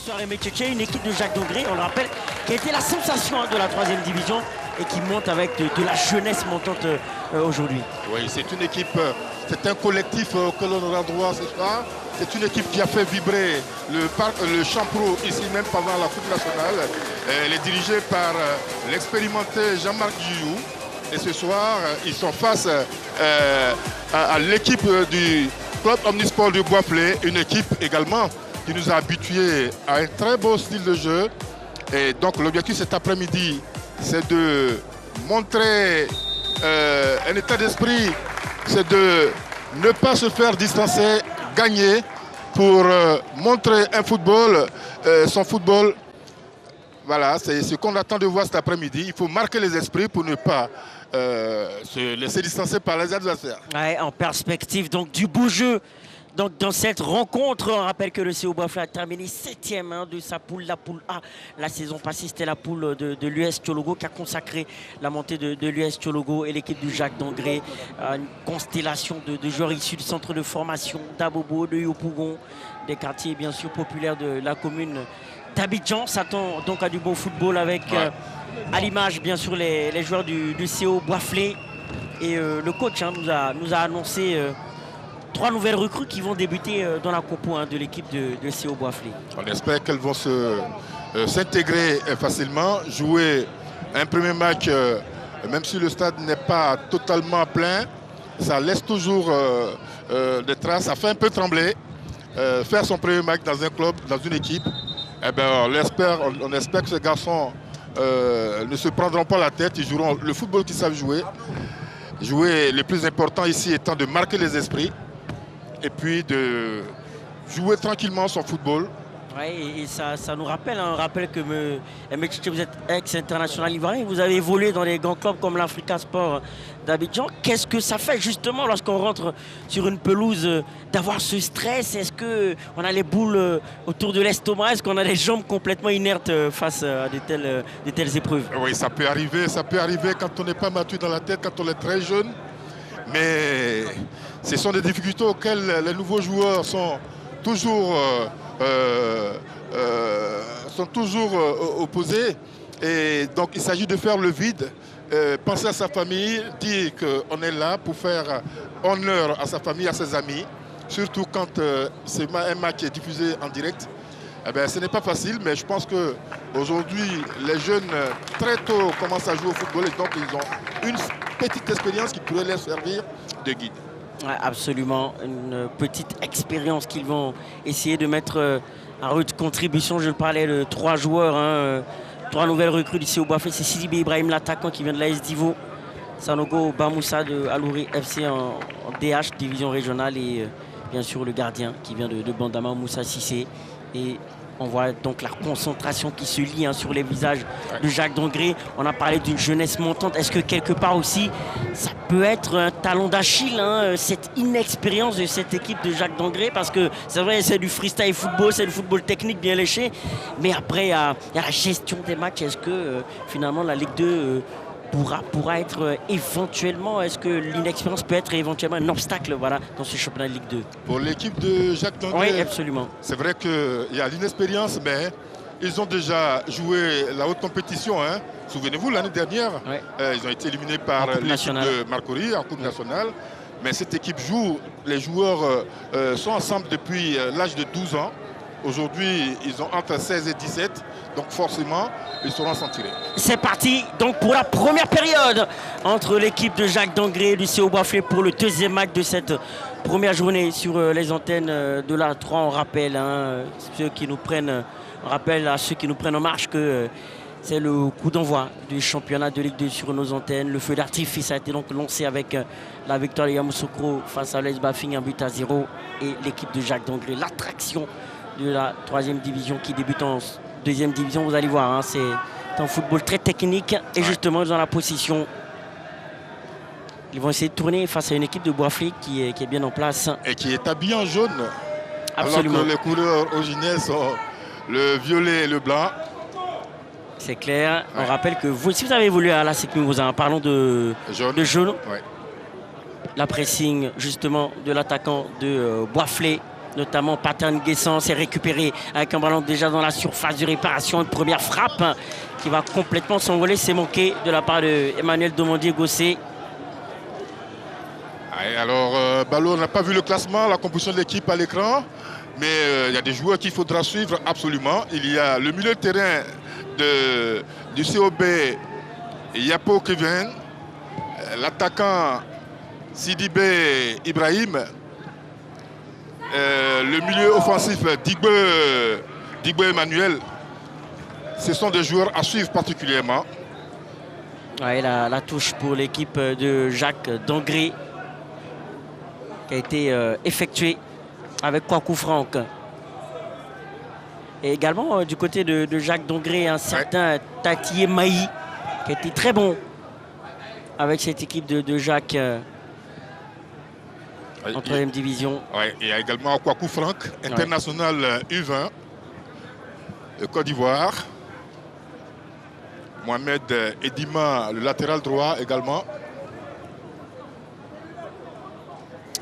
Bonsoir Aimé Tchétché, une équipe de Jacques Dongré, on le rappelle, qui a été la sensation de la 3e division et qui monte avec de la jeunesse montante aujourd'hui. Oui, c'est une équipe, c'est un collectif que l'on aura droit ce soir. C'est une équipe qui a fait vibrer le champ pro ici même pendant la Coupe nationale. Elle est dirigée par l'expérimenté Jean-Marc Gioux. Et ce soir, ils sont face à l'équipe du Club Omnisport du Bois-Flé, une équipe également qui nous a habitués à un très beau style de jeu. Et donc l'objectif cet après-midi, c'est de montrer un état d'esprit, c'est de ne pas se faire distancer, gagner pour montrer un football, son football. Voilà, c'est ce qu'on attend de voir cet après-midi. Il faut marquer les esprits pour ne pas se laisser distancer par les adversaires. Ouais, en perspective donc du beau jeu. Donc dans cette rencontre, on rappelle que le CO Bois-Flé a terminé 7e de sa poule, la poule A. La saison passée, c'était la poule de l'US Thiologo qui a consacré la montée de l'US Thiologo et l'équipe du Jacques Dongré. Une constellation de joueurs issus du centre de formation d'Abobo, de Yopougon, des quartiers bien sûr populaires de la commune d'Abidjan. S'attend donc à du bon football avec à l'image bien sûr les joueurs du CO Bois-Flé. Et le coach nous a annoncé 3 nouvelles recrues qui vont débuter dans la compo de l'équipe de CO Bois-Flé. On espère qu'elles vont s'intégrer facilement, jouer un premier match, même si le stade n'est pas totalement plein, ça laisse toujours des traces, ça fait un peu trembler. Faire son premier match dans un club, dans une équipe, eh ben, on espère que ces garçons ne se prendront pas la tête, ils joueront le football qu'ils savent jouer. Jouer, le plus important ici étant de marquer les esprits et puis de jouer tranquillement son football. Oui, et ça nous rappelle, on rappelle que vous êtes ex-international ivoirien, vous avez évolué dans les grands clubs comme l'Africa Sport d'Abidjan. Qu'est-ce que ça fait justement lorsqu'on rentre sur une pelouse d'avoir ce stress? Est-ce qu'on a les boules autour de l'estomac? Est-ce qu'on a les jambes complètement inertes face à de telles épreuves? Oui, ça peut arriver quand on n'est pas mature dans la tête, quand on est très jeune. Mais ce sont des difficultés auxquelles les nouveaux joueurs sont toujours opposés. Et donc il s'agit de faire le vide, penser à sa famille, dire qu'on est là pour faire honneur à sa famille, à ses amis. Surtout quand un match est diffusé en direct. Eh bien, ce n'est pas facile, mais je pense qu'aujourd'hui, les jeunes, très tôt, commencent à jouer au football et donc ils ont une petite expérience qui pourrait leur servir de guide. Ouais, absolument, une petite expérience qu'ils vont essayer de mettre en rude contribution. Je parlais de 3 joueurs, 3 nouvelles recrues du CO Bois-Flé. C'est Sidibé Ibrahim, l'attaquant qui vient de l'AS Divo. Sanogo Bamoussa de Alouri FC en DH, division régionale. Et bien sûr le gardien qui vient de Bandama, Moussa Sissé. Et on voit donc la concentration qui se lie sur les visages de Jacques Dongré. On a parlé d'une jeunesse montante. Est-ce que quelque part aussi, ça peut être un talon d'Achille, cette inexpérience de cette équipe de Jacques Dongré? Parce que c'est vrai, c'est du freestyle football, c'est du football technique bien léché. Mais après, il y a la gestion des matchs. Est-ce que finalement la Ligue 2 pourra être éventuellement, est-ce que l'inexpérience peut être éventuellement un obstacle dans ce championnat de Ligue 2? Pour l'équipe de Jacques Dongré, oui, absolument. C'est vrai qu'il y a l'inexpérience, mais ils ont déjà joué la haute compétition. Souvenez-vous, l'année dernière, ils ont été éliminés par l'équipe de Marcory en Coupe nationale. Mais cette équipe joue, les joueurs sont ensemble depuis l'âge de 12 ans. Aujourd'hui, ils ont entre 16 et 17, donc forcément, ils seront s'en tirer. C'est parti donc pour la première période entre l'équipe de Jacques Dongré et du CO Bois-Flé pour le 2e match de cette première journée sur les antennes de la 3. On rappelle, ceux qui nous prennent, à ceux qui nous prennent en marche que c'est le coup d'envoi du championnat de Ligue 2 sur nos antennes. Le feu d'artifice a été donc lancé avec la victoire de Yamoussoukro face à l'AS Bafing, 1-0. Et l'équipe de Jacques Dongré, l'attraction de la 3e division qui débute en 2e division. Vous allez voir, c'est un football très technique et justement dans la position. Ils vont essayer de tourner face à une équipe de Bois-Flé qui est bien en place. Et qui est habillée en jaune. Absolument. Alors que les couleurs originelles sont le violet et le blanc. C'est clair. On rappelle que si vous avez évolué à la SECMU, en parlant de jaune. La pressing justement de l'attaquant de Bois-Flé notamment Pattern Guessant, s'est récupéré avec un ballon déjà dans la surface de réparation. Une première frappe qui va complètement s'envoler. C'est manqué de la part de Emmanuel Domondier-Gossé. Alors, Ballot n'a pas vu le classement, la composition de l'équipe à l'écran, mais il y a des joueurs qu'il faudra suivre absolument. Il y a le milieu de terrain du COB, Yapo Kevin, l'attaquant Sidibé Ibrahim, le milieu offensif Digbe Emmanuel. Ce sont des joueurs à suivre particulièrement. Ouais, la touche pour l'équipe de Jacques Dangré qui a été effectuée avec Kwaku Franck. Et également du côté de Jacques Dangré, un certain Tatié Maï qui a été très bon avec cette équipe de Jacques en 3e division. Ouais, il y a également Kwaku Franck, international U20 de Côte d'Ivoire. Mohamed Edima, le latéral droit également.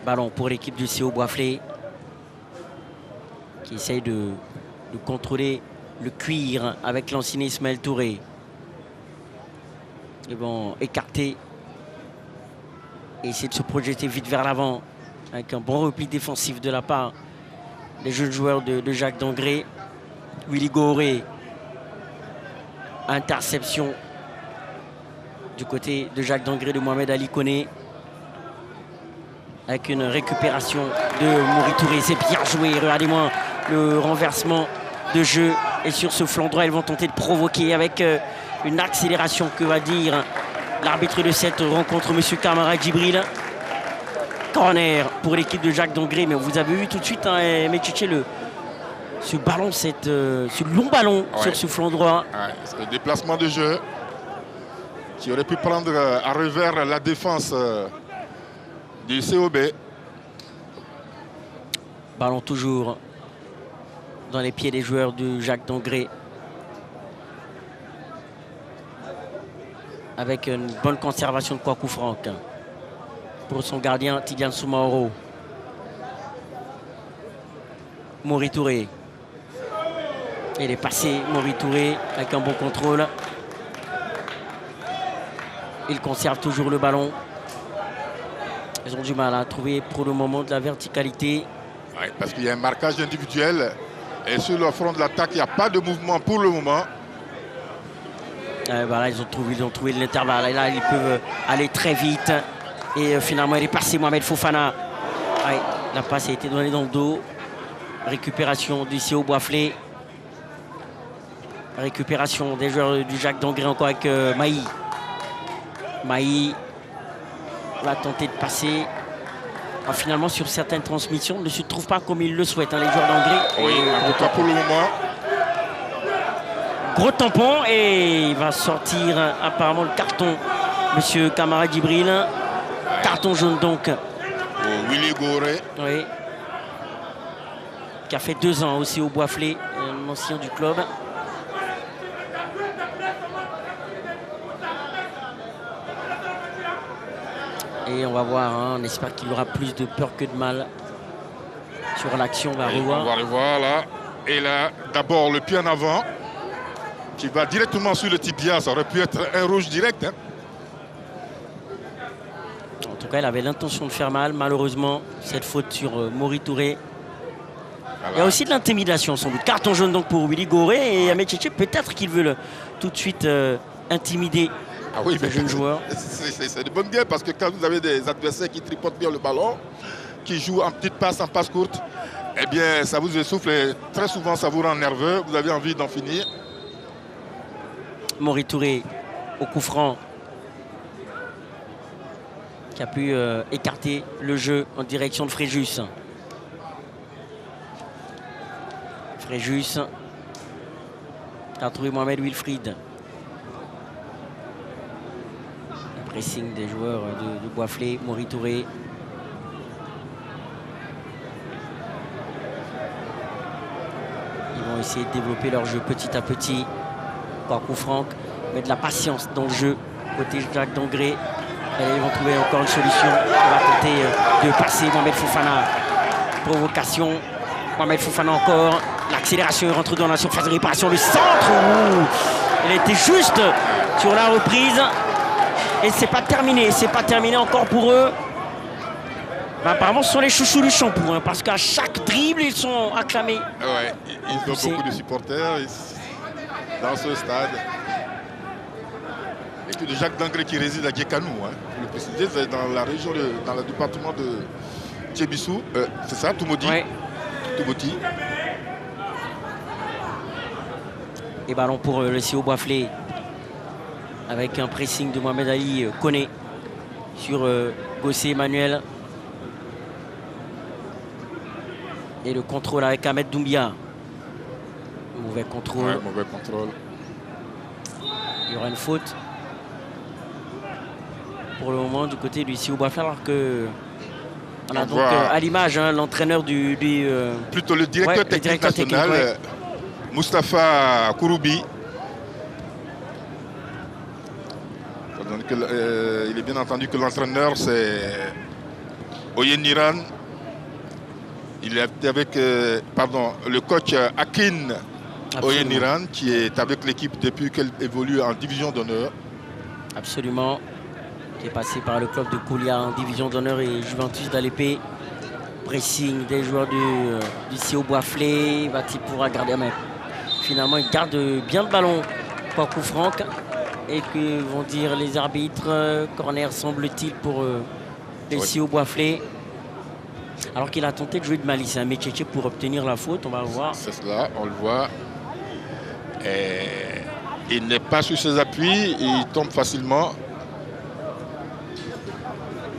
Ballon pour l'équipe du CO Boisflé qui essaye de contrôler le cuir avec l'ancien Ismaël Touré. Ils vont écarter et essayer de se projeter vite vers l'avant avec un bon repli défensif de la part des jeunes joueurs de Jacques Dangré. Willy Goré, interception du côté de Jacques Dangré de Mohamed Ali Koné avec une récupération de Mori Touré. C'est bien joué, regardez-moi le renversement de jeu. Et sur ce flanc droit, ils vont tenter de provoquer avec une accélération, que va dire l'arbitre de cette rencontre, M. Kamara Djibril. Corner pour l'équipe de Jacques Dangré, mais vous avez vu tout de suite, hein, Mechiche, ce ballon, ce long ballon sur ce flanc droit. C'est le déplacement de jeu qui aurait pu prendre à revers la défense du COB. Ballon toujours dans les pieds des joueurs de Jacques Dangré. Avec une bonne conservation de Kwaku Franck pour son gardien Tidiane Soumaoro. Mori Touré. Il est passé, Mori Touré, avec un bon contrôle. Il conserve toujours le ballon. Ils ont du mal à trouver pour le moment de la verticalité. Oui, parce qu'il y a un marquage individuel. Et sur le front de l'attaque, il n'y a pas de mouvement pour le moment. Voilà, ils ont trouvé l'intervalle. Et là, ils peuvent aller très vite. Et finalement, il est passé, Mohamed Fofana. Ouais, la passe a été donnée dans le dos. Récupération du CO Boisflé. Récupération des joueurs du Jacques Dangré encore avec Maï. Maï va tenter de passer. Alors, finalement, sur certaines transmissions, ne se trouve pas comme il le souhaite, hein, les joueurs d'Angré. Oui, en tout cas pour le moment. Gros tampon et il va sortir apparemment le carton, monsieur Kamara Djibril. Carton jaune donc. Willy Goré. Oui. Qui a fait 2 ans aussi au Boisflé, un ancien du club. Et on va voir, hein, on espère qu'il aura plus de peur que de mal sur l'action. On va revoir. On va revoir là. Et là, d'abord le pied en avant qui va directement sur le tibia. Ça aurait pu être un rouge direct. Hein. En tout cas, il avait l'intention de faire mal. Malheureusement, cette faute sur Mori Touré. Voilà. Il y a aussi de l'intimidation sans doute. Carton jaune donc pour Willy Goré. Et Amecheche, peut-être qu'il veut tout de suite intimider. Ah oui, mais jeune joueur. C'est de bonne guerre parce que quand vous avez des adversaires qui tripotent bien le ballon, qui jouent en petite passe, en passe courte, eh bien ça vous essouffle et très souvent ça vous rend nerveux, vous avez envie d'en finir. Mori Touré au coup franc qui a pu écarter le jeu en direction de Fréjus. Fréjus a retrouvé Mohamed Wilfried. Pressing des joueurs de Boisflé, Mori Touré. Ils vont essayer de développer leur jeu petit à petit. Kwaku Franck met de la patience dans le jeu côté Jacques Dangré. Et ils vont trouver encore une solution. On va tenter de passer Mohamed Fofana. Provocation Mohamed Fofana encore. L'accélération est rentrée dans la surface de réparation. Le centre, elle était juste sur la reprise. Et c'est pas terminé. C'est pas terminé encore pour eux. Ben, apparemment, ce sont les chouchous du Champour. Hein, parce qu'à chaque dribble, ils sont acclamés. Ouais, ils ont beaucoup de supporters dans ce stade. Et puis de Jacques Dangré qui réside à Djekanou. Hein, pour le préciser, c'est dans la région, dans le département de Djebissou. C'est ça, Toumoudi. Ouais. Toumoti. Et ballon pour le CO Boisflé. Avec un pressing de Mohamed Ali Koné sur Gossé Emmanuel. Et le contrôle avec Ahmed Doumbia. Mauvais contrôle. Ouais, mauvais contrôle. Il y aura une faute pour le moment du côté du CO Boisflé, alors que on a donc à l'image l'entraîneur du plutôt le directeur technique national, Moustapha Kouroubi. Il est bien entendu que l'entraîneur c'est Oyeniran. Il est avec le coach Akin Oyeniran qui est avec l'équipe depuis qu'elle évolue en division d'honneur. Absolument. Qui est passé par le club de Koulia en division d'honneur et Juventus d'Alépé. Pressing des joueurs du CO Boisflé. Va-t-il pourra garder, mais finalement il garde bien le ballon. Kwaku Franck. Et que vont dire les arbitres, corner semble-t-il pour les CO Boisflé. Alors qu'il a tenté de jouer de malice, un Métchéché pour obtenir la faute, on va le voir. C'est cela, on le voit. Et il n'est pas sur ses appuis, il tombe facilement.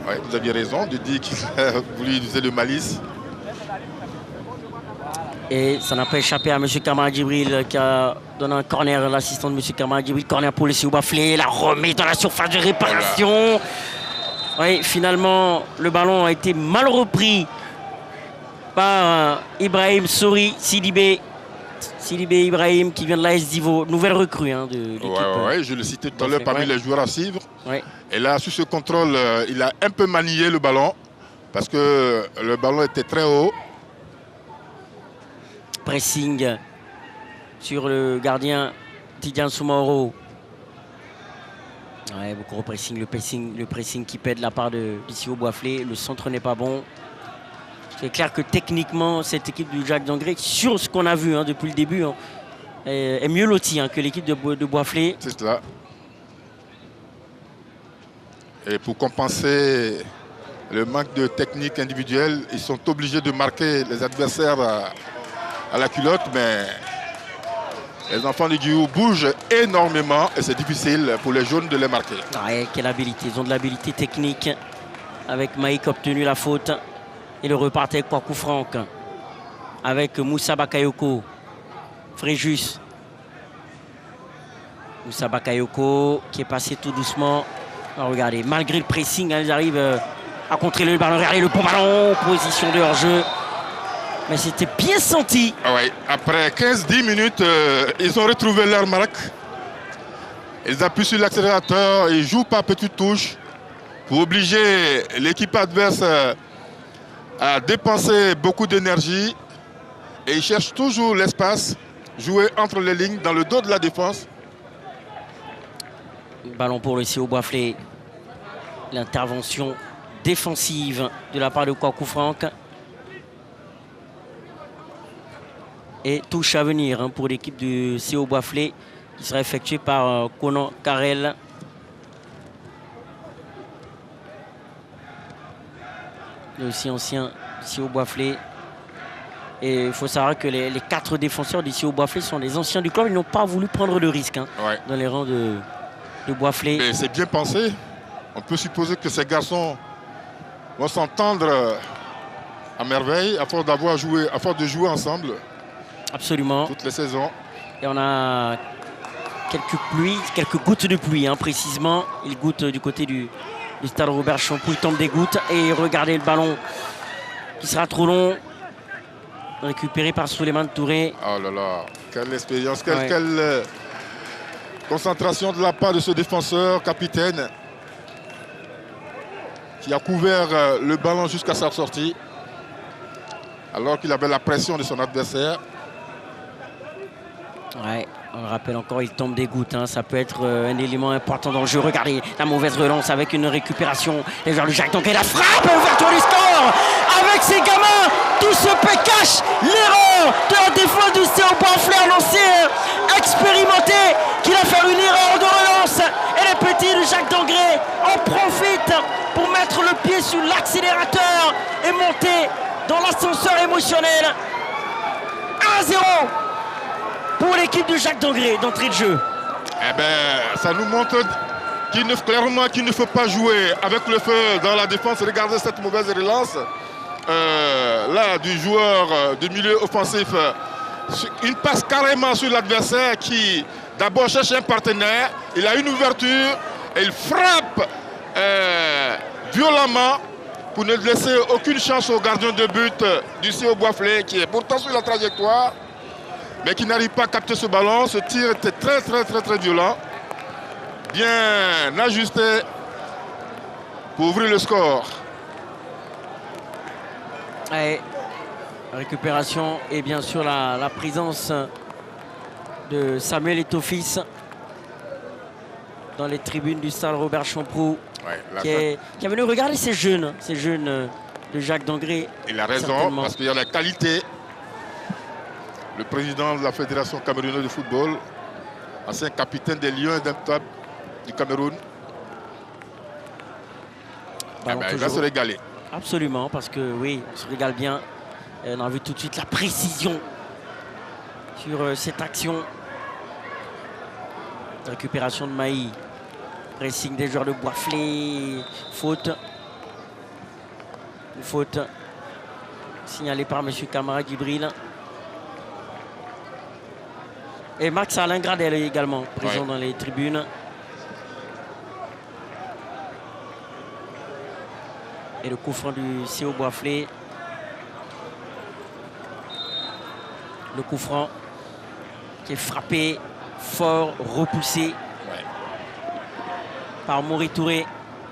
Ouais, vous aviez raison de dire qu'il a voulu utiliser le malice. Et ça n'a pas échappé à M. Kamara Djibril qui a donné un corner à l'assistant de M. Kamara Djibril. Corner pour le CO Boisflé, la remise dans la surface de réparation. Voilà. Oui, finalement, le ballon a été mal repris par Ibrahim Sori Sidibé. Sidibé Ibrahim qui vient de l'AS Divo, nouvelle recrue de l'équipe. Ouais, je le citais tout à l'heure parmi les joueurs à suivre. Ouais. Et là, sur ce contrôle, il a un peu manié le ballon parce que le ballon était très haut. Pressing sur le gardien Tidiane Soumaoro. Ouais, beaucoup de pressing, le pressing qui pète de la part de CO Boisflé. Le centre n'est pas bon. C'est clair que techniquement, cette équipe du Jacques Dangré, sur ce qu'on a vu depuis le début, est mieux lotie que l'équipe de Boisflé. C'est cela. Et pour compenser le manque de technique individuelle, ils sont obligés de marquer les adversaires à la culotte, mais les enfants du Guillou bougent énormément et c'est difficile pour les jaunes de les marquer. Ouais, quelle habilité, ils ont de l'habilité technique. Avec Maïk obtenu la faute. Et le repartait avec Kwaku Franck. Avec Moussa Bakayoko. Fréjus. Moussa Bakayoko qui est passé tout doucement. Alors, regardez, malgré le pressing, ils arrivent à contrer le ballon. Regardez le bon ballon, position de hors-jeu. Mais c'était bien senti. Ah ouais. Après 15-10 minutes, ils ont retrouvé leur marque. Ils appuient sur l'accélérateur, ils jouent par petites touches pour obliger l'équipe adverse à dépenser beaucoup d'énergie. Et ils cherchent toujours l'espace, jouer entre les lignes, dans le dos de la défense. Ballon pour le CO Boisflé. L'intervention défensive de la part de Kwaku Franck. Et touche à venir pour l'équipe du CO Boisflé qui sera effectuée par Conan Carrel. Le aussi ancien CO Boisflé. Et il faut savoir que les 4 défenseurs du CO Boisflé sont des anciens du club. Ils n'ont pas voulu prendre le risque dans les rangs de Boisflé. Mais c'est bien pensé. On peut supposer que ces garçons vont s'entendre à merveille à force de jouer ensemble. Absolument. Toutes les saisons. Et on a quelques gouttes de pluie, précisément. Il goûte du côté du stade Robert Champoux. Il tombe des gouttes. Et regardez le ballon qui sera trop long. Récupéré par Souleymane Touré. Oh là là, quelle expérience, quelle concentration de la part de ce défenseur, capitaine, qui a couvert le ballon jusqu'à sa sortie. alors qu'il avait la pression de son adversaire. Ouais, on le rappelle encore, il tombe des gouttes. Hein. Ça peut être un élément important dans le jeu. Regardez la mauvaise relance avec une récupération. Les joueurs de Jacques Dangré, la frappe, ouverture du score. Avec ces gamins, tout se peut cache l'erreur de la défense du CO Boisflé, lancé expérimenté, qui va faire une erreur de relance. Et les petits de Jacques Dangré en profitent pour mettre le pied sur l'accélérateur et monter dans l'ascenseur émotionnel. 1-0 pour l'équipe de Jacques Dangré d'entrée de jeu. Eh bien, ça nous montre clairement qu'il ne faut pas jouer avec le feu dans la défense. Regardez cette mauvaise relance. Là, du joueur de milieu offensif. Une passe carrément sur l'adversaire qui d'abord cherche un partenaire. Il a une ouverture et il frappe violemment pour ne laisser aucune chance au gardien de but du CO Boisflé qui est pourtant sur la trajectoire, mais qui n'arrive pas à capter ce ballon. Ce tir était très violent. Bien ajusté pour ouvrir le score. Et récupération et bien sûr la présence de Samuel Eto'o-Fils dans les tribunes du stade Robert Champroux, qui est venu regarder ces jeunes de Jacques Dangré. Il a raison, parce qu'il y a la qualité. Le président de la Fédération camerounaise de football, ancien capitaine des Lions indomptables du Cameroun. Il va se régaler. Absolument, parce que oui, on se régale bien. Et on a vu tout de suite la précision sur cette action. Récupération de Maï. Pressing des joueurs de Boisflé. Faute. Une faute signalée par M. Camara Djibril. Et Max Alain Gradel également présent dans les tribunes. Et le coup franc du CO Boisflé. Le coup franc qui est frappé fort, repoussé par Mori Touré,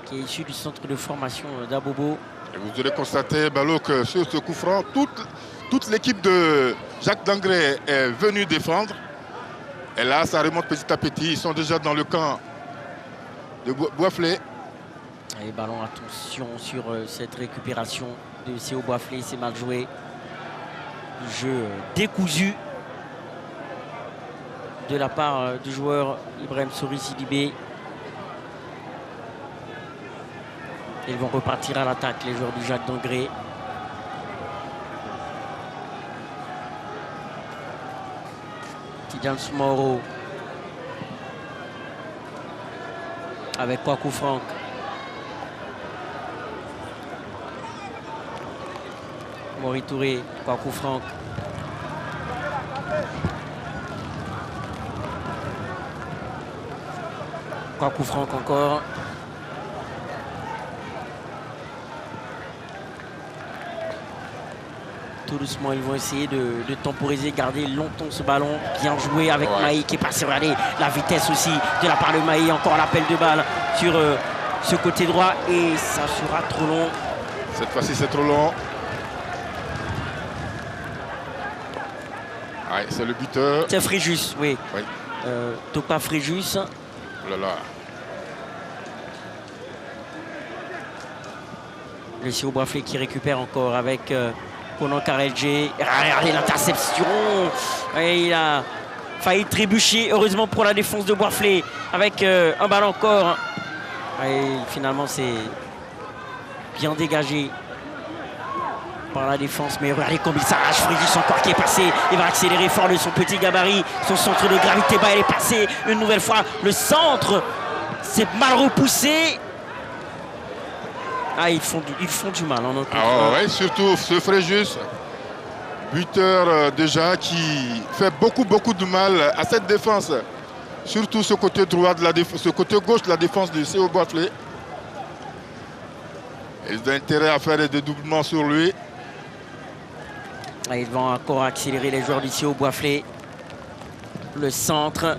qui est issu du centre de formation d'Abobo. Et vous aurez constaté, Balo, que sur ce coup franc, toute l'équipe de Jacques Dangré est venue défendre. Et là, ça remonte petit à petit. Ils sont déjà dans le camp de Boisflé. Et ballon, attention sur cette récupération de CO Boisflé. C'est mal joué. Jeu décousu de la part du joueur Ibrahim Souri Sidibé. Ils vont repartir à l'attaque, les joueurs du Jacques Dangré. Tidjane Soumaoro avec Kwaku Franck. Mori Touré, Kwaku Franck. Kwaku Franck encore. Tout doucement, ils vont essayer de temporiser, garder longtemps ce ballon. Bien joué avec Maï qui est passé. Regardez la vitesse aussi de la part de Maï. Encore l'appel de balle sur ce côté droit. Et ça sera trop long. Cette fois-ci, c'est trop long. Ouais, c'est le buteur. C'est Fréjus, oui. Topa Fréjus. Oh là là. Le CO Boisflé qui récupère encore avec Conan Karelje. Regardez l'interception. Il a failli trébucher. Heureusement pour la défense de Boisflé. Avec un ballon encore. Et finalement, c'est bien dégagé par la défense, mais regardez comme il s'arrache. Fréjus encore qui est passé, il va accélérer fort de son petit gabarit, son centre de gravité bas, il est passé une nouvelle fois, le centre c'est mal repoussé. Ils font du mal en ouais, surtout ce Fréjus, buteur déjà qui fait beaucoup de mal à cette défense, surtout ce côté droit de la défense, ce côté gauche de la défense du CO Boisflé. Ils ont intérêt à faire des dédoublements sur lui. Ils vont encore accélérer les joueurs d'ici au Boisflé. Le centre.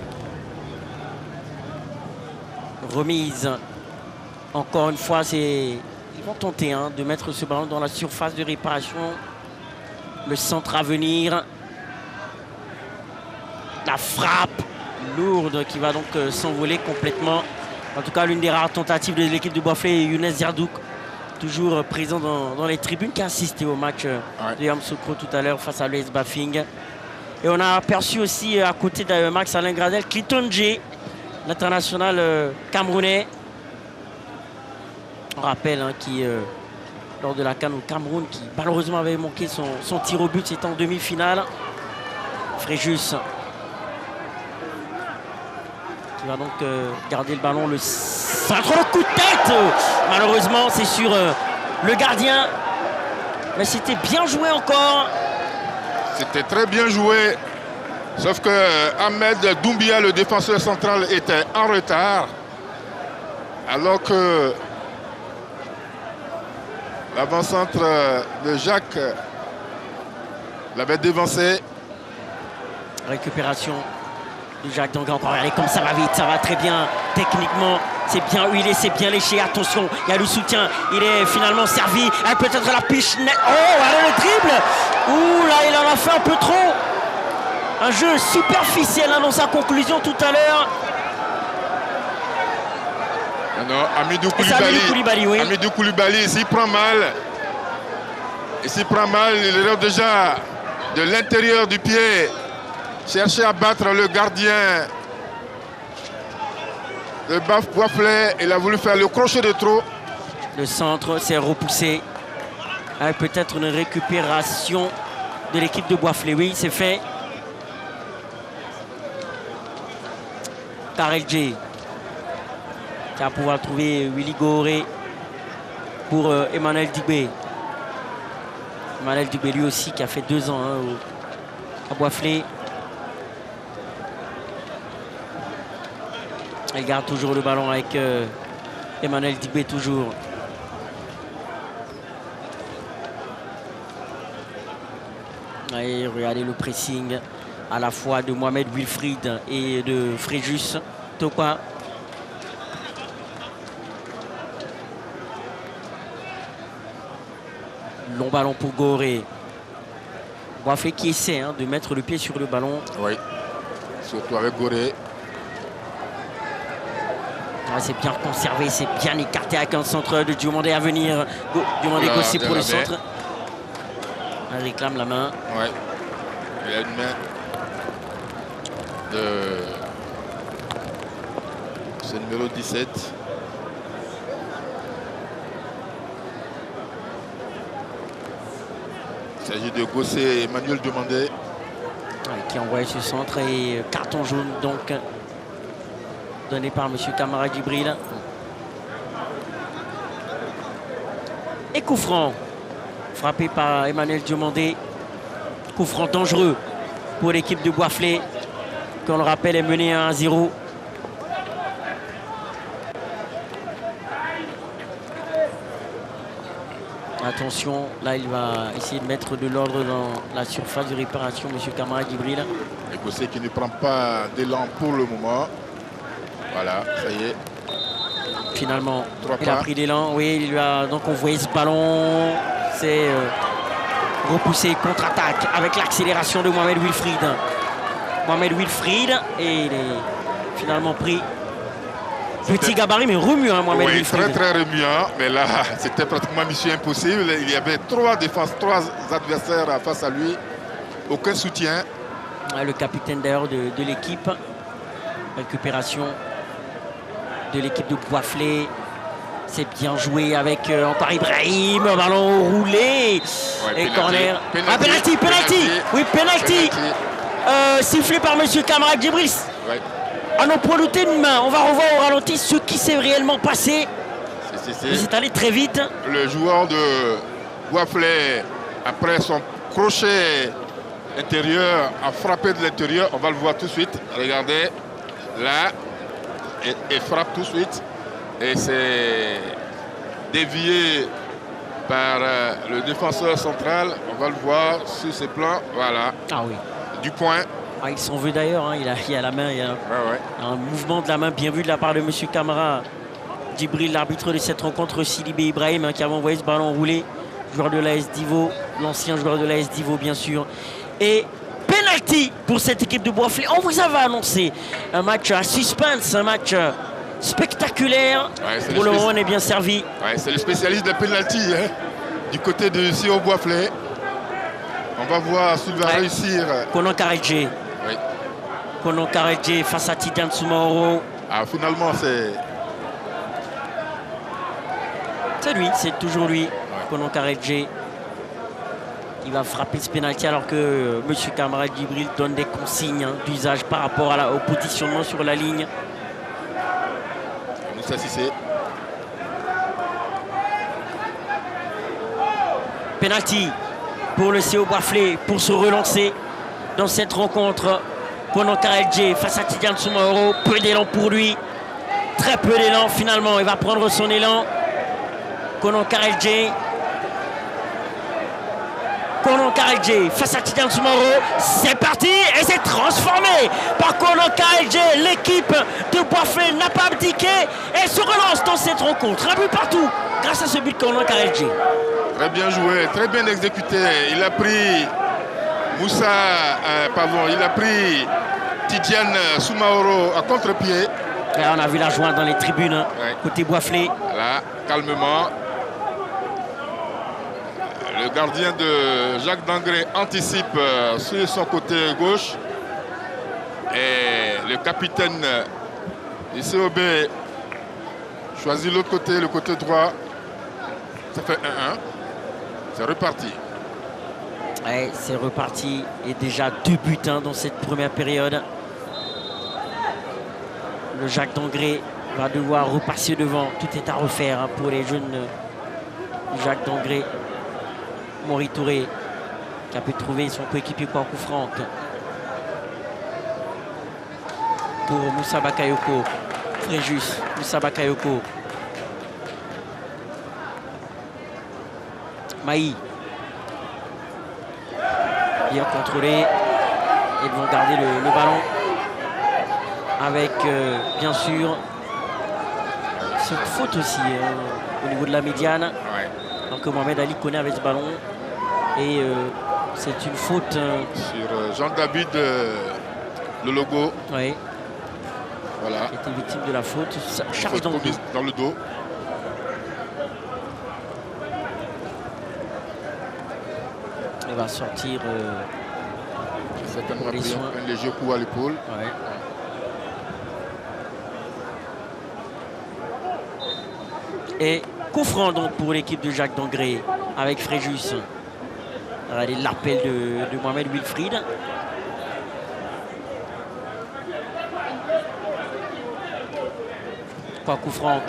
Remise. Encore une fois, ils vont tenter de mettre ce ballon dans la surface de réparation. Le centre à venir. La frappe lourde qui va donc s'envoler complètement. En tout cas, l'une des rares tentatives de l'équipe de Boisflé, Younes Zerdouk, toujours présent dans les tribunes, qui a assisté au match de Yamoussoukro tout à l'heure face à l'US Bafing. Et on a aperçu aussi à côté de Max Alain Gradel, Clinton J, l'international camerounais. On rappelle qui, lors de la CAN au Cameroun, qui malheureusement avait manqué son tir au but, c'était en demi-finale. Fréjus qui va donc garder le ballon, le centre, le coup de tête. Malheureusement, c'est sur le gardien. Mais c'était bien joué encore. C'était très bien joué. Sauf que Ahmed Doumbia, le défenseur central, était en retard. Alors que l'avant-centre de Jacques l'avait dévancé. Récupération de Jacques Dangan. Encore regardez comme ça va vite, ça va très bien techniquement. C'est bien huilé, c'est bien léché. Attention, il y a le soutien. Il est finalement servi. Peut-être la piche nette. Oh, allez le dribble. Ouh là, il en a fait un peu trop. Un jeu superficiel dans sa conclusion tout à l'heure. Non, Amidou Koulibaly. Oui. Amidou Koulibaly, s'il prend mal. Et s'il prend mal, il relève déjà de l'intérieur du pied. Chercher à battre le gardien de Boisflé. Il a voulu faire le crochet de trop. Le centre s'est repoussé. Avec peut-être une récupération de l'équipe de Boisflé. Oui, c'est fait. Karel J qui va pouvoir trouver Willy Goré pour Emmanuel Dibé. Emmanuel Dibé lui aussi qui a fait 2 ans à Boisflé. Il garde toujours le ballon avec Emmanuel Dibé toujours. Et regardez le pressing à la fois de Mohamed Wilfried et de Fréjus Tokwa. Long ballon pour Goré. Boisflé qui essaie de mettre le pied sur le ballon. Oui, surtout avec Goré. C'est bien conservé, c'est bien écarté avec un centre de Diomandé à venir. Diomandé Gossi pour le centre. Il réclame la main. Oui. Il y a une main de ce numéro 17. Il s'agit de Gossé Emmanuel Demandé. Qui envoie ce centre et carton jaune donc donné par M. Kamara Djibril. Et coup franc frappé par Emmanuel Diomandé. Coup franc dangereux pour l'équipe de Boisflé, qu'on le rappelle est menée 1-0. Attention, là il va essayer de mettre de l'ordre dans la surface de réparation, M. Kamara Djibril. Et Gossé qui ne prend pas d'élan pour le moment. Voilà, ça y est. Finalement, il a pris l'élan. Oui, il lui a donc envoyé ce ballon. C'est repoussé, contre-attaque avec l'accélération de Mohamed Wilfried. Mohamed Wilfried et il est finalement pris. Petit gabarit mais remuant, Mohamed Wilfried. Très remuant, mais là c'était pratiquement mission impossible. Il y avait 3 adversaires face à lui. Aucun soutien. Le capitaine d'ailleurs de l'équipe. Récupération de l'équipe de Boisflé. C'est bien joué avec encore Ibrahim, ballon roulé. Ouais, et corner. Penalty. Oui, penalty. Sifflé par M. Kamara Djibril. Ouais. À nos points doutés de main, on va revoir au ralenti ce qui s'est réellement passé. C'est allé très vite. Le joueur de Boisflé, après son crochet intérieur, a frappé de l'intérieur. On va le voir tout de suite. Regardez, là, et frappe tout de suite. Et c'est dévié par le défenseur central. On va le voir sur ces plans. Voilà. Ah oui. Du point. Ah, il s'en veut d'ailleurs. Il a la main. Il y a un mouvement de la main bien vu de la part de M. Kamara Djibril, l'arbitre de cette rencontre, Sidibé Ibrahim, qui avait envoyé ce ballon roulé joueur de l'AS Divo, l'ancien joueur de l'AS Divo bien sûr. Et penalty pour cette équipe de Boisflé. On vous avait annoncé un match à suspense, un match spectaculaire. Ouais, pour le moment, on est bien servi. Ouais, c'est le spécialiste des penalties hein, du côté de CO Boisflé. On va voir s'il va réussir. Konan Karedje. Oui. Konan Karedje face à Tidiane Soumaoro. Ah, finalement, c'est... C'est lui, c'est toujours lui, Konan Karedje. Il va frapper ce pénalty alors que M. Kamara Djibril donne des consignes d'usage par rapport au positionnement sur la ligne. Moussa Cissé. Pénalty pour le CO Boisflé pour se relancer dans cette rencontre. Konan Karedje face à Tidiane Soumaoro. Peu d'élan pour lui. Très peu d'élan finalement. Il va prendre son élan. Konan Karedje. Konan Karedje face à Tidiane Soumaoro. C'est parti et c'est transformé par Konan Karedje. L'équipe de Boisflé n'a pas abdiqué et se relance dans cette rencontre. Un but partout grâce à ce but de Konan Karedje. Très bien joué, très bien exécuté. Il a pris il a pris Tidiane Soumaoro à contre-pied. On a vu la joie dans les tribunes côté Boisflé. Voilà, calmement. Le gardien de Jacques Dangré anticipe sur son côté gauche. Et le capitaine du COB choisit l'autre côté, le côté droit. Ça fait 1-1. C'est reparti. Ouais, c'est reparti. Et déjà 2 buts dans cette première période. Le Jacques Dangré va devoir repasser devant. Tout est à refaire pour les jeunes Jacques Dangré. Mori Touré qui a pu trouver son coéquipier par coup franc. Pour Moussa Bakayoko. Fréjus, Moussa Bakayoko. Maï. Bien contrôlé. Ils vont garder le ballon. Avec, bien sûr, cette faute aussi au niveau de la médiane. Ouais. Donc Mohamed Ali connaît avec ce ballon. Et c'est une faute... sur Jean-David, le logo. Oui. Voilà. Il était victime de la faute. Charge dans le dos. Dans le dos. Il va sortir... certainement un léger coup à l'épaule. Ouais. Et coup franc donc pour l'équipe de Jacques Dangré avec Fréjus. Regardez l'appel de Mohamed Wilfried. Pas coup franc,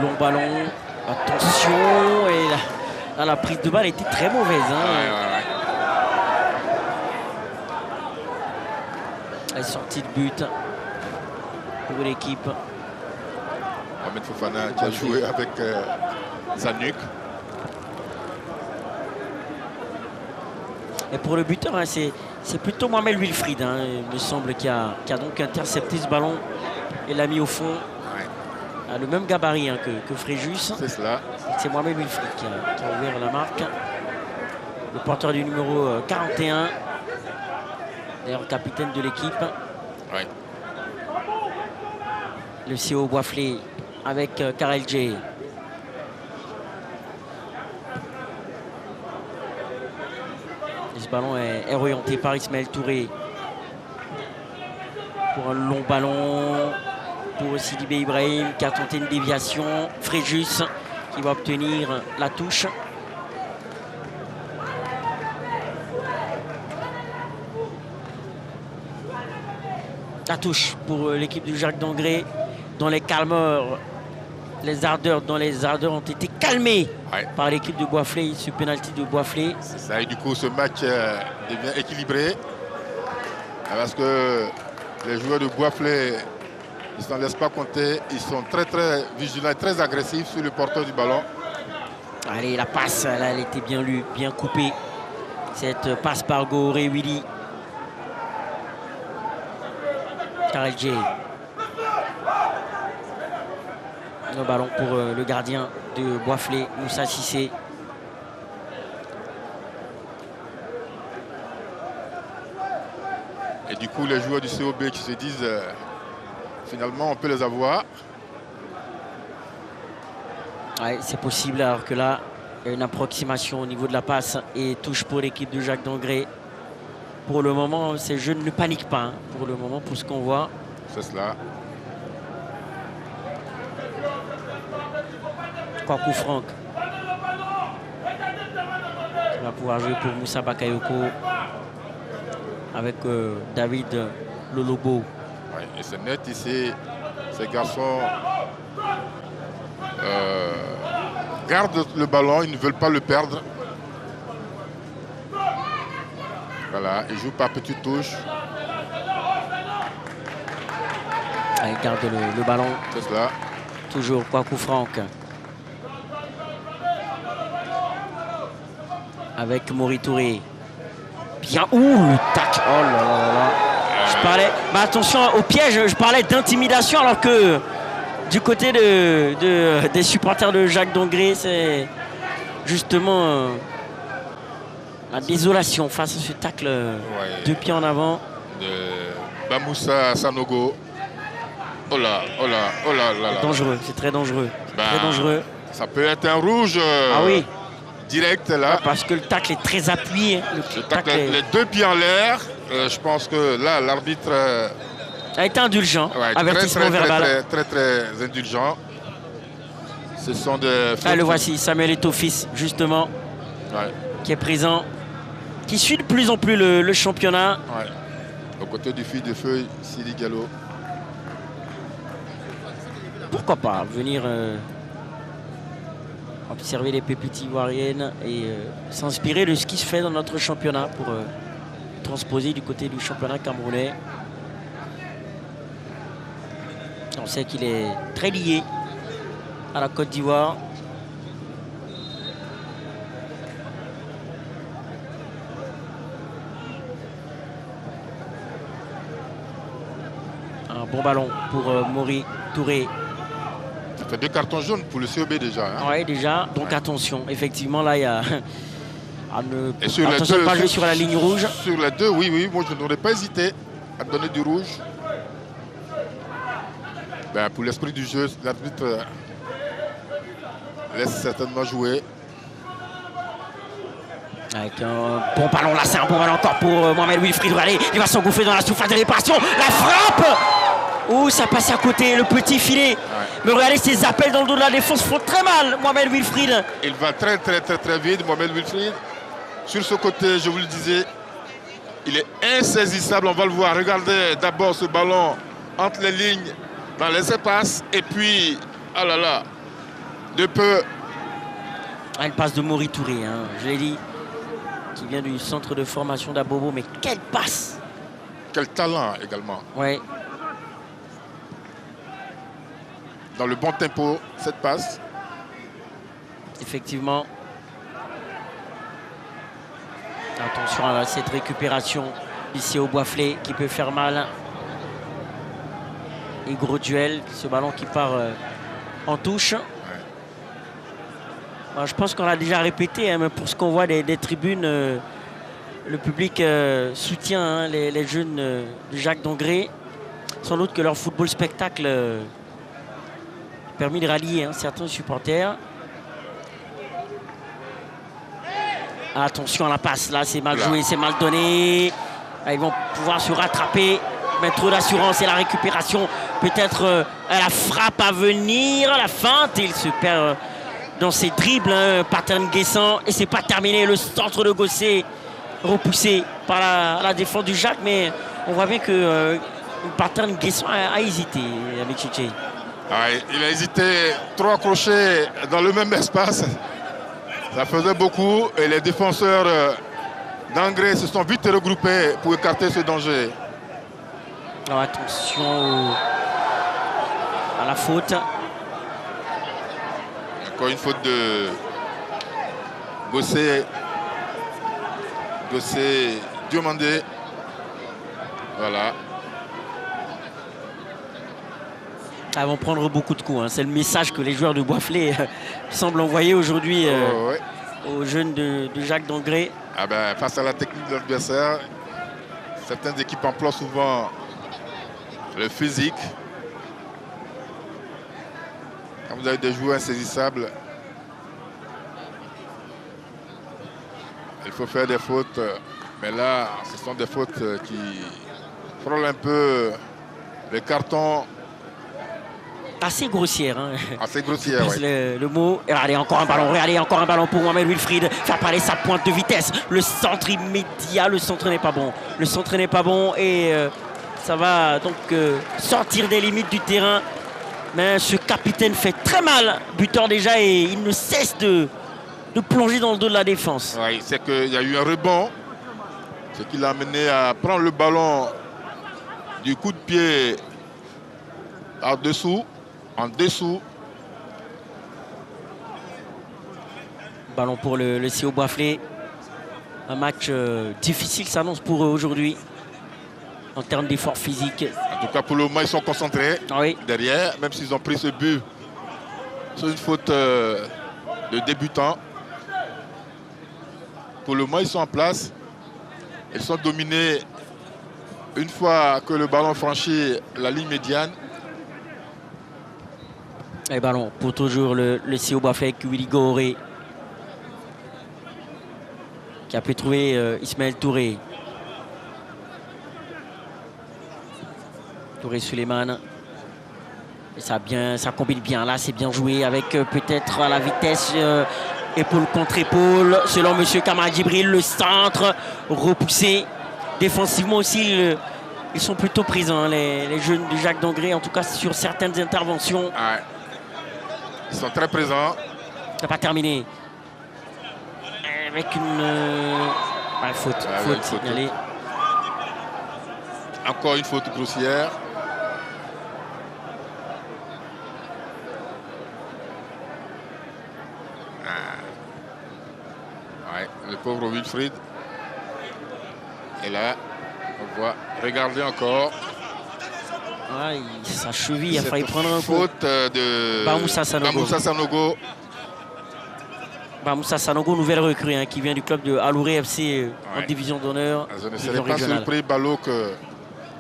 long ballon. Attention. Et là, la prise de balle était très mauvaise. La sortie de but pour l'équipe. Ahmed Fofana qui a joué avec Zanuck. Et pour le buteur, c'est plutôt Mohamed Wilfried, il me semble, qui a donc intercepté ce ballon et l'a mis au fond. Ouais. Le même gabarit que Fréjus. C'est cela. C'est Mohamed Wilfried qui a ouvert la marque. Le porteur du numéro 41. D'ailleurs, capitaine de l'équipe. Ouais. Le CO Boisflé avec Karedje. Ce ballon est orienté par Ismaël Touré. Pour un long ballon pour Sidibé Ibrahim qui a tenté une déviation. Fréjus qui va obtenir la touche. La touche pour l'équipe du Jacques Dangré. Dans les calmeurs, les ardeurs ont été calmés par l'équipe de Boisflé, ce pénalty de Boisflé. C'est ça, et du coup ce match devient équilibré parce que les joueurs de Boisflé, ils ne s'en laissent pas compter, ils sont très vigilants et très agressifs sur le porteur du ballon. Allez, la passe, là, elle était bien lue, bien coupée. Cette passe par Goré Willy. Karedje. Le ballon pour le gardien de Boisflé, Moussa Cissé. du coup, les joueurs du COB qui se disent finalement on peut les avoir. Ouais, c'est possible, alors que là, il y a une approximation au niveau de la passe et touche pour l'équipe de Jacques d'Angré. Pour le moment, ces jeunes ne paniquent pas, hein, pour le moment, pour ce qu'on voit. C'est cela. Kwaku Franck qui va pouvoir jouer pour Moussa Bakayoko avec David Lolobo. Ouais, et c'est net ici, ces garçons gardent le ballon, ils ne veulent pas le perdre. Voilà, ils jouent par petites touches. Il garde le ballon. C'est cela. Toujours Kwaku Franck. Avec Mori Touré. Bien. Ouh, le tac. Oh là là là. Je parlais. Bah, attention au piège, je parlais d'intimidation alors que du côté des supporters de Jacques d'Angré, c'est justement la désolation face à ce tacle de pied en avant. De Bamoussa Sanogo. Oh là, oh là, oh là là là. Dangereux, c'est très dangereux. Très dangereux. Ça peut être un rouge. Ah oui. Direct là. Parce que le tacle est très appuyé. Le tacle les deux pieds en l'air. Je pense que là, l'arbitre a été indulgent. Ouais, avertissement verbal. Très indulgent. Ce sont des... Ah, le voici, Samuel Eto'o-Fils, justement, ouais. Qui est présent, qui suit de plus en plus le championnat. Ouais. Aux côtés du fil de feuille, Sidi Gallo. Pourquoi pas venir observer les pépites ivoiriennes et s'inspirer de ce qui se fait dans notre championnat pour transposer du côté du championnat camerounais. On sait qu'il est très lié à la Côte d'Ivoire. Un bon ballon pour Mori Touré. Ça fait 2 cartons jaunes pour le COB déjà. Hein. Oui, déjà. Donc ouais. Attention. Effectivement, là, il y a... Et sur attention les deux, de pas jouer sur la ligne rouge. Sur les deux, oui. Moi, je n'aurais pas hésité à donner du rouge. Ben, pour l'esprit du jeu, l'arbitre laisse certainement jouer. Avec un bon ballon, là c'est un bon ballon encore pour Mohamed Wilfried. Allez, il va s'engouffrer dans la surface de réparation. La frappe. Ouh, ça passe à côté, le petit filet. Ouais. Mais regardez, ces appels dans le dos de la défense font très mal, Mohamed Wilfried. Il va très vite, Mohamed Wilfried. Sur ce côté, je vous le disais, il est insaisissable. On va le voir. Regardez d'abord ce ballon entre les lignes, dans les espaces. Et puis, ah là là, de peu. Ah, une passe de Mori Touré, hein, je l'ai dit, qui vient du centre de formation d'Abobo. Mais quelle passe! Quel talent également. Oui. Dans le bon tempo, cette passe. Effectivement. Attention à cette récupération ici au Boisflé qui peut faire mal. Et gros duel, ce ballon qui part en touche. Ouais. Bon, je pense qu'on l'a déjà répété, hein, mais pour ce qu'on voit des tribunes, le public soutient hein, les jeunes de Jacques d'Angré. Sans doute que leur football spectacle a permis de rallier hein, certains supporters. Attention à la passe, là c'est mal joué, c'est mal donné. Là, ils vont pouvoir se rattraper, mettre trop d'assurance et la récupération. Peut-être la frappe à venir, la feinte. Et il se perd dans ses dribbles, hein, Pattern Guessant. Et c'est pas terminé, le centre de Gossé repoussé par la défense du Jacques. Mais on voit bien que Pattern Guessant a hésité avec Chiché. Il a hésité, 3 crochets dans le même espace. Ça faisait beaucoup et les défenseurs d'Angré se sont vite regroupés pour écarter ce danger. Alors attention à la faute. Encore une faute de Gossé. Gossé Diomandé. Voilà. Ils vont prendre beaucoup de coups. Hein. C'est le message que les joueurs de Boisflé semblent envoyer aujourd'hui ouais. aux jeunes de Jacques d'Angré. Ah ben, face à la technique de l'adversaire, Certaines équipes emploient souvent le physique. Quand vous avez des joueurs insaisissables, il faut faire des fautes. Mais là, ce sont des fautes qui frôlent un peu les cartons. Assez grossière. Hein. Assez grossière, oui. Le mot. Et allez, encore un ballon. Regardez, encore un ballon pour Mohamed Wilfried. Faire parler sa pointe de vitesse. Le centre immédiat. Le centre n'est pas bon. Le centre n'est pas bon. Et ça va donc sortir des limites du terrain. Mais ce capitaine fait très mal. Buteur déjà. Et il ne cesse de plonger dans le dos de la défense. Oui, c'est qu'il y a eu un rebond. Ce qui l'a amené à prendre le ballon du coup de pied en dessous. Ballon pour le CO Boisflé. Un match difficile s'annonce pour eux aujourd'hui en termes d'effort physique. En tout cas, pour le moment, ils sont concentrés derrière, même s'ils ont pris ce but sur une faute de débutant. Pour le moment, ils sont en place. Ils sont dominés une fois que le ballon franchit la ligne médiane. Et ballon pour toujours le CO Boisflé avec Willy Goré qui a pu trouver Ismaël Touré. Touré Suleiman. Et ça combine bien. Là, c'est bien joué avec peut-être à la vitesse, épaule contre épaule. Selon M. Kamara Djibril, le centre repoussé. Défensivement aussi, ils sont plutôt présents, hein, les jeunes de Jacques Dangré, en tout cas sur certaines interventions. Ouais. Ils sont très présents. Ça n'a pas terminé. Avec une faute. Allez. Encore une faute grossière. Ouais, le pauvre Wilfried. Et là, on voit, regardez encore. Ouais, sa cheville a failli prendre un coup. Faute de Bamoussa Sanogo. Bamoussa Sanogo, nouvelle recrue qui vient du club de Alouré FC en division d'honneur. Je ne serais pas surpris, Balo, que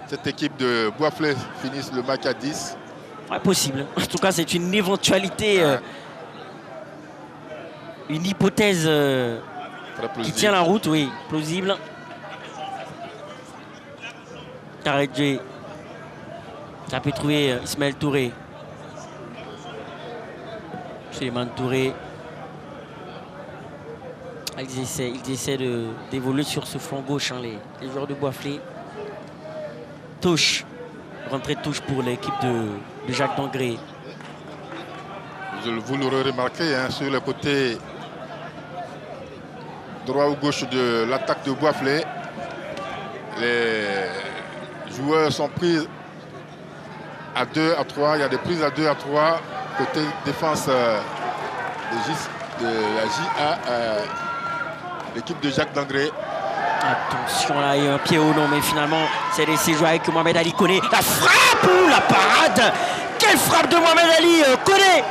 cette équipe de Boisflé finisse le match à 10. Ouais, possible. En tout cas, c'est une éventualité, une hypothèse qui tient la route, oui, plausible. Karedje. Ça peut trouver Ismaël Touré. Suleiman Touré. Ils essaient d'évoluer sur ce flanc gauche, hein, les joueurs de Boisflé. Touche. Rentrée de touche pour l'équipe de Jacques Dangré. Vous l'aurez remarqué, hein, sur le côté droit ou gauche de l'attaque de Boisflé, les joueurs sont pris à 2, à 3. Il y a des prises à 2, à 3 côté défense de la JA, l'équipe de Jacques Dangré. Attention, là, il y a un pied au nom, mais finalement, c'est laissé jouer avec Mohamed Ali Koné. La frappe ou la parade! Quelle frappe de Mohamed Ali Koné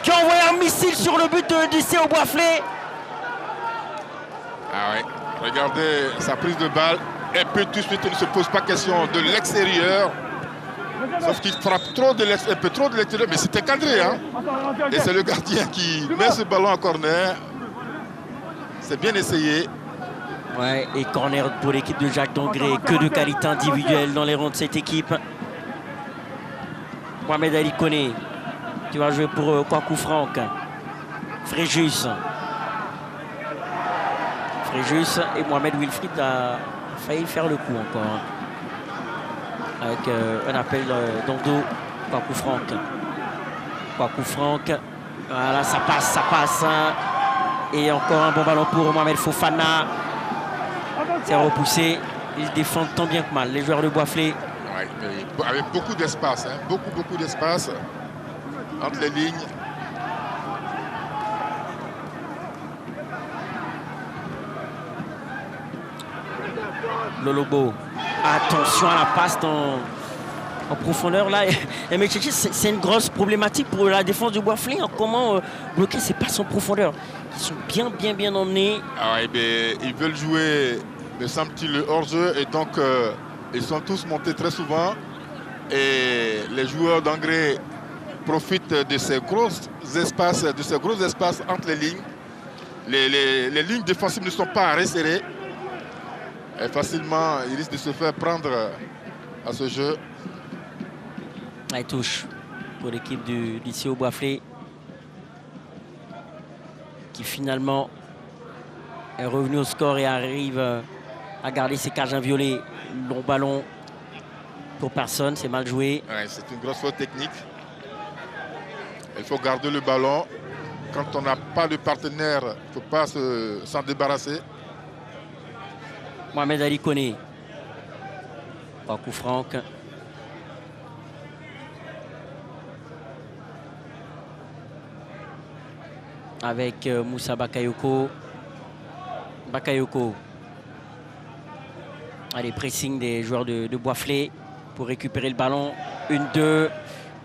qui a envoyé un missile sur le but du CO Boisflé. Ah oui, regardez sa prise de balle. Et puis tout de suite, il ne se pose pas question de l'extérieur. Sauf qu'il frappe un peu trop de l'extérieur, mais c'était cadré. Hein. Et c'est le gardien qui met ce ballon en corner. C'est bien essayé. Ouais, et corner pour l'équipe de Jacques Dangré. Que de qualité individuelle dans les rangs de cette équipe. Mohamed Ali Koné qui va jouer pour Kwaku Franck. Fréjus et Mohamed Wilfried a failli faire le coup encore. Avec un appel dans le dos. Kwaku Franck. Voilà, ça passe. Hein. Et encore un bon ballon pour Mohamed Fofana. C'est repoussé. Ils défendent tant bien que mal, les joueurs de Boisflé. Ouais, avec beaucoup d'espace, hein. Beaucoup d'espace entre les lignes. Lolobo. Attention à la passe en profondeur là. Et c'est une grosse problématique pour la défense de Boisflé. Hein. Comment bloquer ces passes en profondeur? Ils sont bien emmenés. Ah ouais, ils veulent jouer me semble-t-il, le hors-jeu. Et donc, ils sont tous montés très souvent. Et les joueurs d'Angré profitent de ces gros espaces, entre les lignes. Les lignes défensives ne sont pas resserrées. Et facilement, ils risquent de se faire prendre à ce jeu. Elle touche pour l'équipe du lycée au Boisflé, qui finalement est revenu au score et arrive à garder ses cages inviolées. Long ballon pour personne, c'est mal joué. Ouais, c'est une grosse faute technique. Il faut garder le ballon. Quand on n'a pas de partenaire, il ne faut pas s'en débarrasser. Mohamed Ali Koné. Coup franc. Avec Moussa Bakayoko. Allez, pressing des joueurs de Boisflé pour récupérer le ballon. 1-2.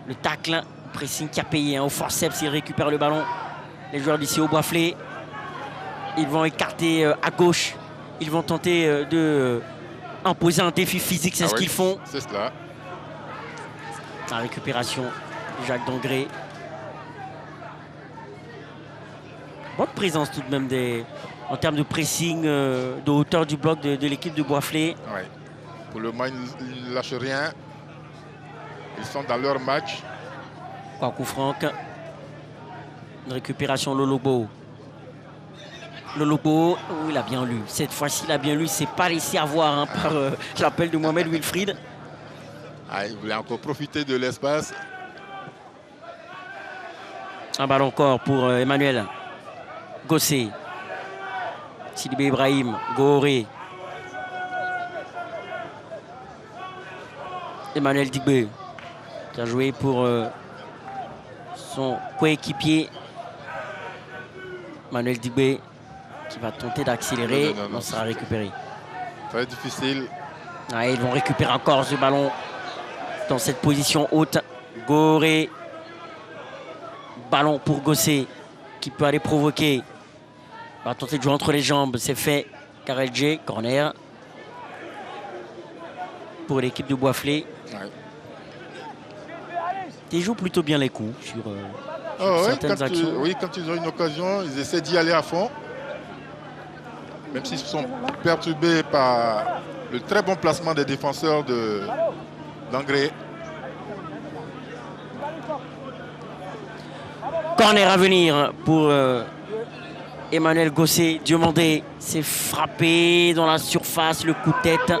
Le tacle. Pressing qui a payé. Au forceps, ils récupèrent le ballon. Les joueurs d'ici au Boisflé. Ils vont écarter à gauche. Ils vont tenter de imposer un défi physique. C'est ce qu'ils font. C'est cela. La récupération. Jacques Dangré. Bonne présence tout de même en termes de pressing, de hauteur du bloc de l'équipe de Boisflé. Ouais. Pour le moment, ils ne lâchent rien. Ils sont dans leur match. Coup franc. Une récupération Lolobo. Lolobo, il a bien lu. Cette fois-ci, il a bien lu. C'est pas laissé avoir par l'appel de Mohamed Wilfried. Il voulait encore profiter de l'espace. Un ballon encore pour Emmanuel Gossé. Sidibé Ibrahim, Goré. Emmanuel Digbé qui a joué pour son coéquipier. Emmanuel Digbé qui va tenter d'accélérer. Non, ça sera récupéré. Très difficile. Ils vont récupérer encore ce ballon dans cette position haute. Goré. Ballon pour Gossé qui peut aller provoquer. Va tenter de jouer entre les jambes. C'est fait. Karel J. Corner. Pour l'équipe de Boisflé. Ouais. Ils jouent plutôt bien les coups sur certaines actions. Quand ils ont une occasion, ils essaient d'y aller à fond. Même s'ils sont perturbés par le très bon placement des défenseurs d'Angré. Corner à venir pour Emmanuel Gossé. Diomandé s'est frappé dans la surface, le coup de tête.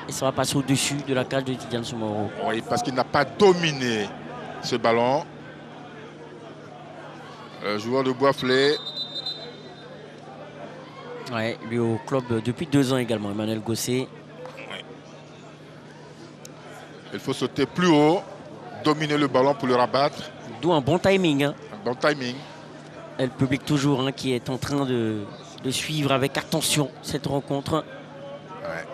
Et ça va passer au-dessus de la cage de Tidiane Soumoro. Oui, parce qu'il n'a pas dominé ce ballon. Le joueur de Boisflé. Ouais, lui au club depuis 2 ans également, Emmanuel Gossé. Oui. Il faut sauter plus haut, dominer le ballon pour le rabattre. D'où un bon timing. Un bon timing. Et le public toujours qui est en train de suivre avec attention cette rencontre. Ouais.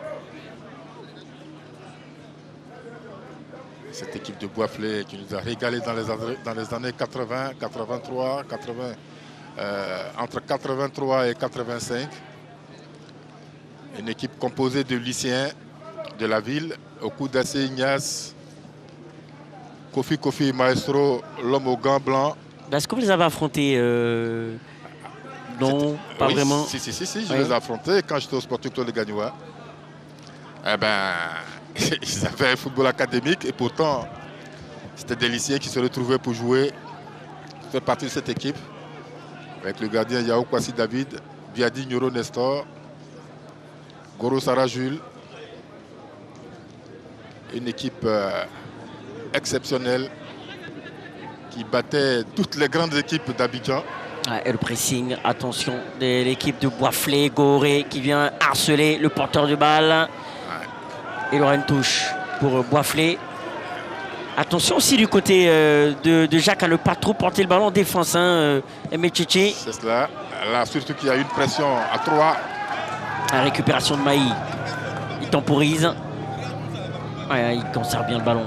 Cette équipe de Boisflé qui nous a régalé dans les années 80, 83, 80, entre 83 et 85. Une équipe composée de lycéens de la ville, Okudase Ignace, Kofi Maestro, l'homme au gants blancs. Est-ce que vous les avez affrontés Non, pas vraiment. Si, je les ai affrontés quand j'étais au Sporting Club de Gagnoua. Eh ben, ils avaient un football académique et pourtant, c'était des lycéens qui se retrouvaient pour jouer, faire partie de cette équipe. Avec le gardien Yao Kwasi David, Biadi Nyoro Nestor, Goro Sarah Jules. Une équipe exceptionnelle qui battait toutes les grandes équipes d'Abidjan. Et le pressing, attention, de l'équipe de Boisflé, Goré qui vient harceler le porteur de balle. Il aura une touche pour Boisflé. Attention aussi du côté de Jacques à ne pas trop porter le ballon en défense. Tchétché. C'est cela. Là, surtout qu'il y a une pression à 3. La récupération de Maï. Il temporise. Il conserve bien le ballon.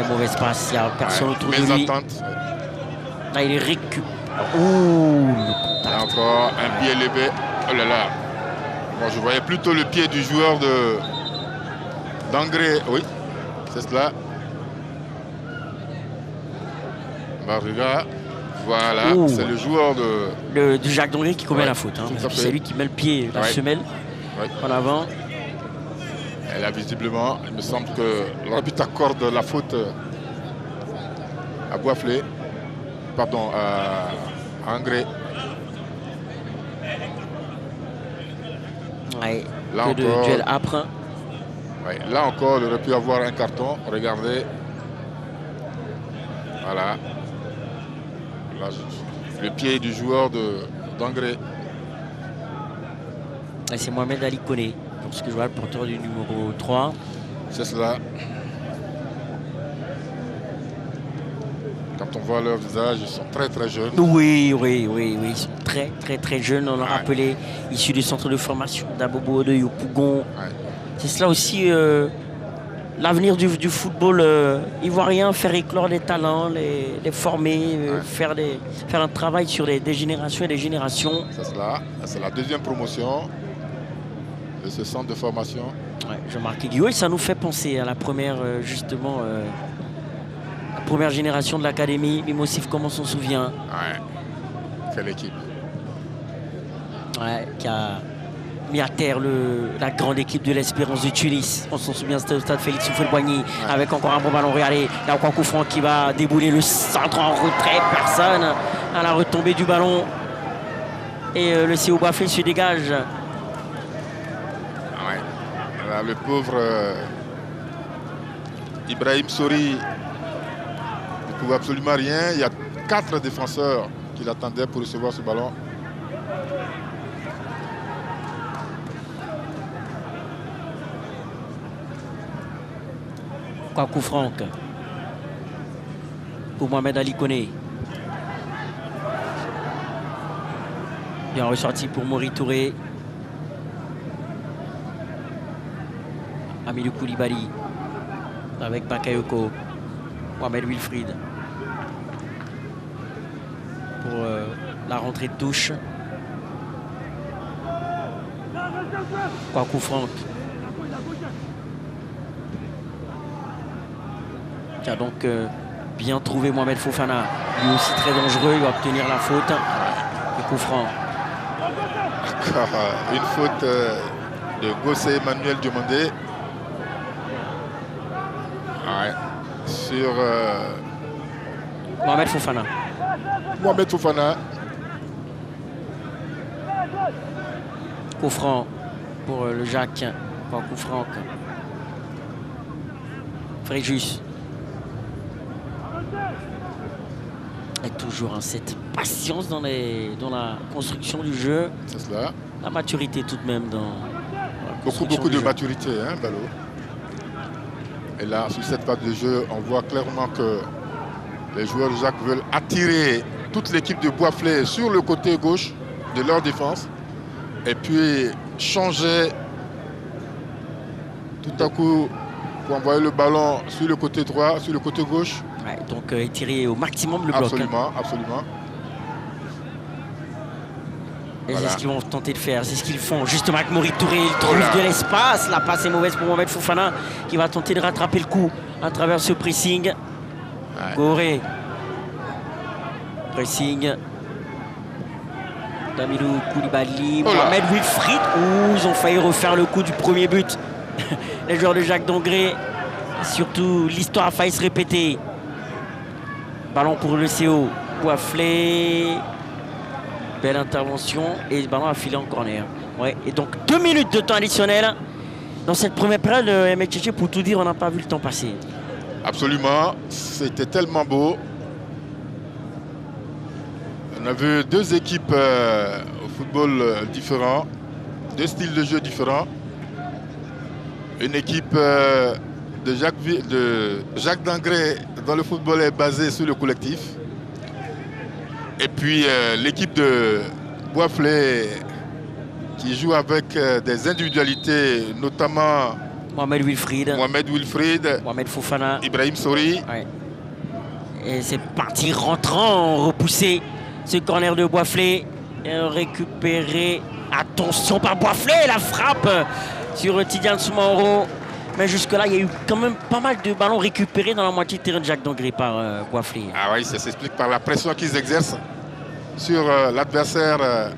Mauvaise passe, il n'y a personne autour de lui. Là, il récupère. Ouh, le contact. Encore un pied levé. Oh là là. Bon, je voyais plutôt le pied du joueur d'Angré. Oui, c'est cela. Barriga. Voilà, c'est le joueur du Jacques d'Angré qui commet la faute. Hein. C'est lui qui met le pied, la semelle en avant. Et là, visiblement, il me semble que l'arbitre accorde la faute à Boisflé. Pardon, à Angré. Ouais, là encore, de duel âpre. Ouais, là encore, il aurait pu avoir un carton. Regardez. Voilà. Là, le pied du joueur d'Angré. C'est Mohamed Ali Koné, pour ce que je vois, le porteur du numéro 3. C'est cela. Quand on voit leur visage, ils sont très très jeunes. Oui, ils sont très jeunes. On l'a rappelé, issus du centre de formation d'Abobo de Yopougon. Ouais. C'est cela aussi l'avenir du football ivoirien, faire éclore les talents, les former, faire un travail sur des générations et des générations. C'est cela. C'est la deuxième promotion de ce centre de formation. Ouais, Jean-Marc Guillaume, et ça nous fait penser à la première, justement, la première génération de l'académie. Mimosif, comme on s'en souvient. Ouais, quelle équipe. Ouais, qui a mis à terre la grande équipe de l'Espérance de Tunis. On s'en souvient, c'était au stade Félix Houphouët-Boigny, avec encore un bon ballon. Regardez, là, Kwaku Franck qui va débouler le centre en retrait. Personne à la retombée du ballon. Et le CO Boisflé se dégage. Ouais. Là, le pauvre Ibrahim Sori ne pouvait absolument rien. Il y a 4 défenseurs qui l'attendaient pour recevoir ce ballon. Kwaku Franck pour Mohamed Ali Koné. Bien ressorti pour Mori Touré. Amidou Koulibaly avec Bakayoko. Mohamed Wilfried pour la rentrée de touche. Kwaku Franck qui a donc bien trouvé Mohamed Fofana, lui aussi très dangereux, il va obtenir la faute. Le coup franc. Encore une faute de Gossé Emmanuel Diomandé. Ouais. Sur Mohamed Fofana. Mohamed Fofana. Coup franc pour le Jacques. Coup franc. Fréjus. Et toujours cette patience dans la construction du jeu. C'est cela. La maturité tout de même dans beaucoup de maturité, hein, Ballot. Et là, sur cette phase de jeu, on voit clairement que les joueurs de Jacques veulent attirer toute l'équipe de Boisflé sur le côté gauche de leur défense. Et puis changer tout à coup pour envoyer le ballon sur le côté droit, sur le côté gauche. Ouais, donc étirer au maximum le bloc. Absolument, absolument. Et voilà. C'est ce qu'ils vont tenter de faire, c'est ce qu'ils font. Justement avec Mori Touré, il trouve de l'espace. La passe est mauvaise pour Mohamed Fofana qui va tenter de rattraper le coup à travers ce pressing. Ouais. Goré. Pressing. Damilou Koulibaly, Mohamed Wilfried. Ils ont failli refaire le coup du premier but. Les joueurs de Jacques d'Angré. Surtout, l'histoire a failli se répéter. Ballon pour le CO. Boisflé. Belle intervention. Et le ballon a filé en corner. Ouais. Et donc 2 minutes de temps additionnel. Dans cette première période, MHG, pour tout dire, on n'a pas vu le temps passer. Absolument. C'était tellement beau. On a vu 2 équipes au football différents. 2 styles de jeu différents. Une équipe de Jacques d'Angré dans le football est basée sur le collectif. Et puis l'équipe de Boisflé qui joue avec des individualités, notamment Mohamed Wilfried, Mohamed Fofana, Ibrahim Sori. Ouais. Et c'est parti rentrant, repoussé ce corner de Boisflé. récupéré. Attention par Boisflé, la frappe sur Tidiane Soumaoro. Mais jusque-là, il y a eu quand même pas mal de ballons récupérés dans la moitié de terrain de Jacques d'Angré par Boisflé. Ah oui, ça s'explique par la pression qu'ils exercent sur l'adversaire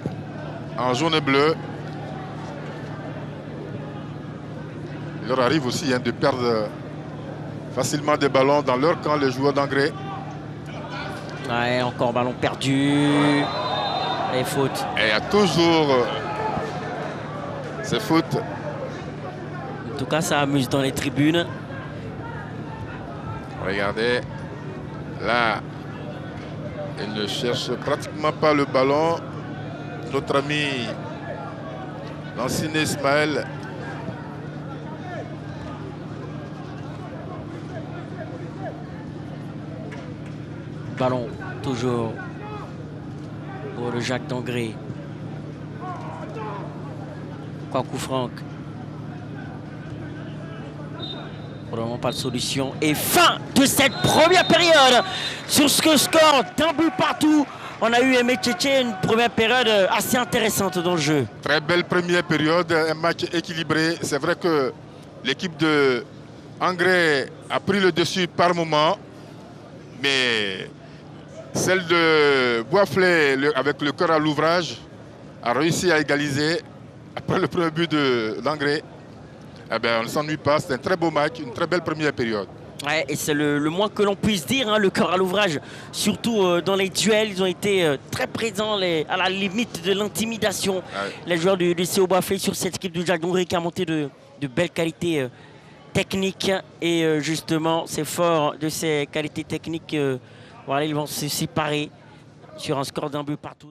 en jaune et bleu. Il leur arrive aussi de perdre facilement des ballons dans leur camp, les joueurs d'Angré. Ouais, encore ballon perdu. Et faute. Et il y a toujours ces fautes. En tout cas, ça amuse dans les tribunes. Regardez, là, il ne cherche pratiquement pas le ballon. Notre ami Lancine Ismaël. Ballon toujours pour le Jacques d'Angré. Kwaku Franck. Pour le moment, pas de solution. Et fin de cette première période. Sur ce score d'un but partout, on a eu Aimé Tchétché, une première période assez intéressante dans le jeu. Très belle première période, un match équilibré. C'est vrai que l'équipe de Angré a pris le dessus par moment. Mais celle de Boisflé, avec le cœur à l'ouvrage, a réussi à égaliser après le premier but d'Angré. Eh bien, on ne s'ennuie pas, c'est un très beau match, une très belle première période. Ouais, et c'est le moins que l'on puisse dire, hein, le cœur à l'ouvrage. Surtout dans les duels, ils ont été très présents à la limite de l'intimidation. Ouais. Les joueurs du CO Boisflé sur cette équipe du Jacques d'Angré qui a monté de belles qualités techniques. Et justement, c'est fort de ces qualités techniques. Voilà, ils vont se séparer sur un score d'un but partout.